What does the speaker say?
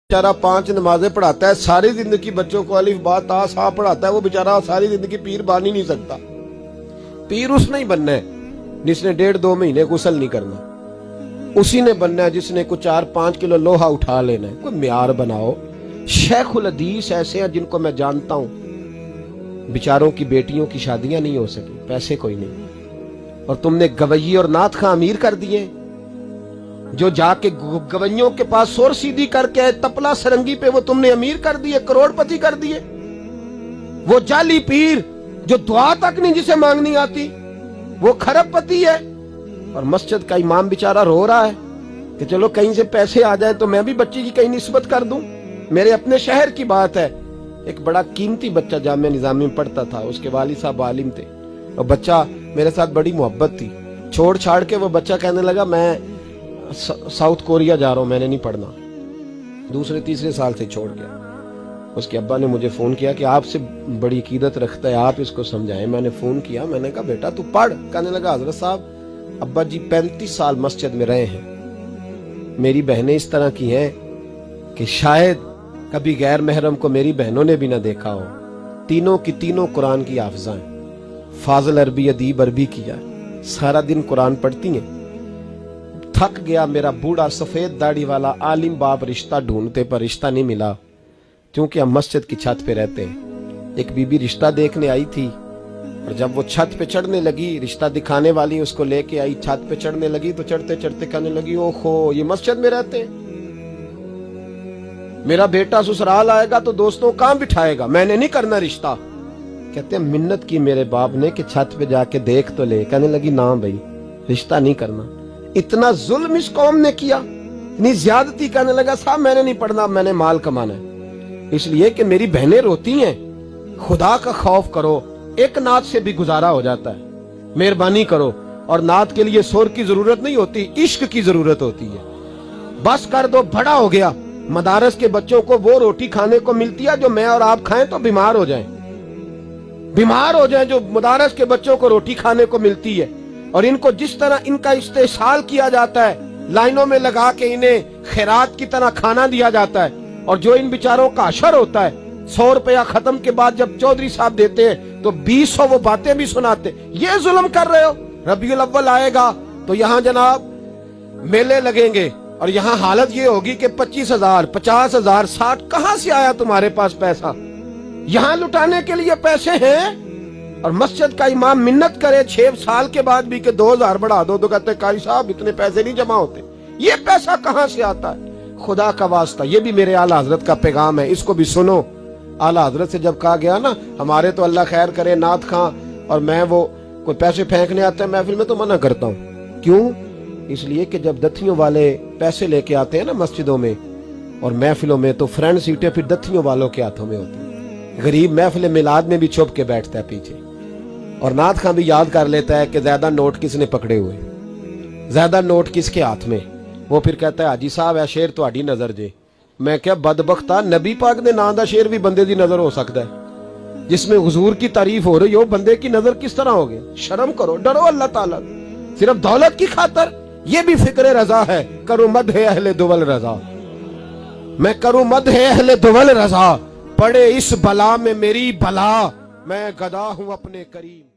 बेचारा 5 नमाजें पढ़ाता है, सारी जिंदगी बच्चों को अलिफ बा ता सा पढ़ाता है, वो बेचारा सारी जिंदगी पीर बन ही नहीं सकता। पीर उसने ही बनना है जिसने 1.5-2 महीने गुस्ल नहीं करना, उसी ने बनना है जिसने कुछ 4-5 किलो लोहा उठा लेना है। कोई म्यार बनाओ। शेखुल हदीस ऐसे हैं जिनको मैं जानता हूं, बेचारों की बेटियों की शादियां नहीं हो सकी, पैसे कोई नहीं, और तुमने गवैये और नाथ खां अमीर कर दिए। जो जाके गवैयों के पास सोर सीधी करके आए तपला सरंगी पे, वो तुमने अमीर कर दिए, करोड़पति कर दिए। वो जाली पीर जो दुआ तक नहीं जिसे मांगनी आती, वो खरबपति है। और मस्जिद का इमाम बेचारा रो रहा है कि चलो कहीं से पैसे आ जाए तो मैं भी बच्ची की कहीं निस्बत कर दूं। मेरे अपने शहर की बात है, एक बड़ा कीमती बच्चा जामिया निजामी में पढ़ता था, उसके वालिद साहब आलिम थे, और बच्चा मेरे साथ बड़ी मोहब्बत थी। छोड़ छाड़ के वो बच्चा कहने लगा मैं साउथ कोरिया जा रहा हूं, मैंने नहीं पढ़ना। 2-3 साल से छोड़ गया। उसके अब्बा ने मुझे फोन किया कि आपसे बड़ी अकीदत रखता है, आप इसको समझाएं। मैंने फोन किया, मैंने कहा बेटा तू पढ़। कहने लगा हजरत साहब अब्बा जी 35 साल मस्जिद में रहे हैं, मेरी बहनें इस तरह की हैं कि शायद कभी गैर महरम को मेरी बहनों ने भी ना देखा हो। तीनों की तीनों कुरान की हाफिज़ा हैं, फाजिल अरबी अदीब अरबी किया, सारा दिन कुरान पढ़ती हैं। थक गया मेरा बूढ़ा सफेद दाढ़ी वाला आलिम बाप रिश्ता ढूंढते पर रिश्ता नहीं मिला, क्योंकि हम मस्जिद की छत पे रहते हैं। एक बीबी रिश्ता देखने आई थी, और जब वो छत पे चढ़ने लगी, रिश्ता दिखाने वाली उसको लेके आई, छत पे चढ़ने लगी तो चढ़ते चढ़ते कहने लगी ओहो ये मस्जिद में रहते हैं, मेरा बेटा ससुराल आएगा तो दोस्तों कहां बिठाएगा, मैंने नहीं करना रिश्ता। कहते हैं मिन्नत की मेरे बाप ने कि छत पे जाके देख तो ले। कहने लगी ना भाई रिश्ता नहीं करना। इतना जुल्म इस कौम ने किया, इतनी ज्यादती। कहने लगा साहब मैंने नहीं पढ़ना, मैंने माल कमाना है, इसलिए कि मेरी बहनें रोती हैं। खुदा का खौफ करो, एक नात से भी गुजारा हो जाता है, मेहरबानी करो। और नात के लिए सोर की जरूरत नहीं होती, इश्क की जरूरत होती है। बस कर दो, बड़ा हो गया। मदारस के बच्चों को वो रोटी खाने को मिलती है जो मैं और आप खाएं तो बीमार हो जाएं, बीमार हो जाएं, जो मदारस के बच्चों को रोटी खाने को मिलती है। और इनको जिस तरह इनका इस्तेसाल किया जाता है, लाइनों में लगा के इन्हें खैरात की तरह खाना दिया जाता है, और जो इन बेचारों का अशर होता है 100 रुपया खत्म के बाद जब चौधरी साहब देते हैं तो 200 वो बातें भी सुनाते। ये जुल्म कर रहे हो। रबीउल अव्वल आएगा तो यहाँ जनाब मेले लगेंगे, और यहाँ हालत ये होगी कि 25,000, 50,000, 60 कहां से आया तुम्हारे पास पैसा? यहाँ लुटाने के लिए पैसे हैं। और मस्जिद का इमाम मिन्नत करे 6 साल के बाद भी कि 2,000 बढ़ा दो, तो कहते कारी साहब इतने पैसे नहीं जमा होते। ये पैसा कहां से आता है? खुदा का वास्ता, ये भी मेरे आला हजरत का पैगाम है, इसको भी सुनो। आला हजरत से जब कहा गया ना, हमारे तो अल्लाह खैर करे नाथ खां और मैं वो कोई पैसे फेंकने आते हैं महफिल में तो मना करता हूँ। क्यों? इसलिए कि जब दथियों वाले पैसे लेके आते हैं ना मस्जिदों में और महफिलों में, तो फ्रंट सीटें फिर दथियों वालों के हाथों में होती है। गरीब महफिल मिलाद में भी छुप के बैठता है पीछे, और नाथ खां भी याद कर लेता है कि ज्यादा नोट किसने पकड़े हुए, ज्यादा नोट किसके हाथ में। वो फिर कहता है हाजी साहब है शेर तुहाडी नजर जे। मैं क्या बदबख्ता, नबी पाक दे नां दा शेर भी बंदे दी नजर हो सकता है, जिसमें हुजूर की तारीफ हो रही हो, बंदे की नजर किस तरह हो गई? शर्म करो, डरो अल्लाह ताला। सिर्फ दौलत की खातर ये भी फिक्र रजा है, करूं मद है अहले दुवल रजा, मैं करूं मद है अहले दुवल रजा, पड़े इस बला में मेरी भला, मैं गदा हूं अपने करीम।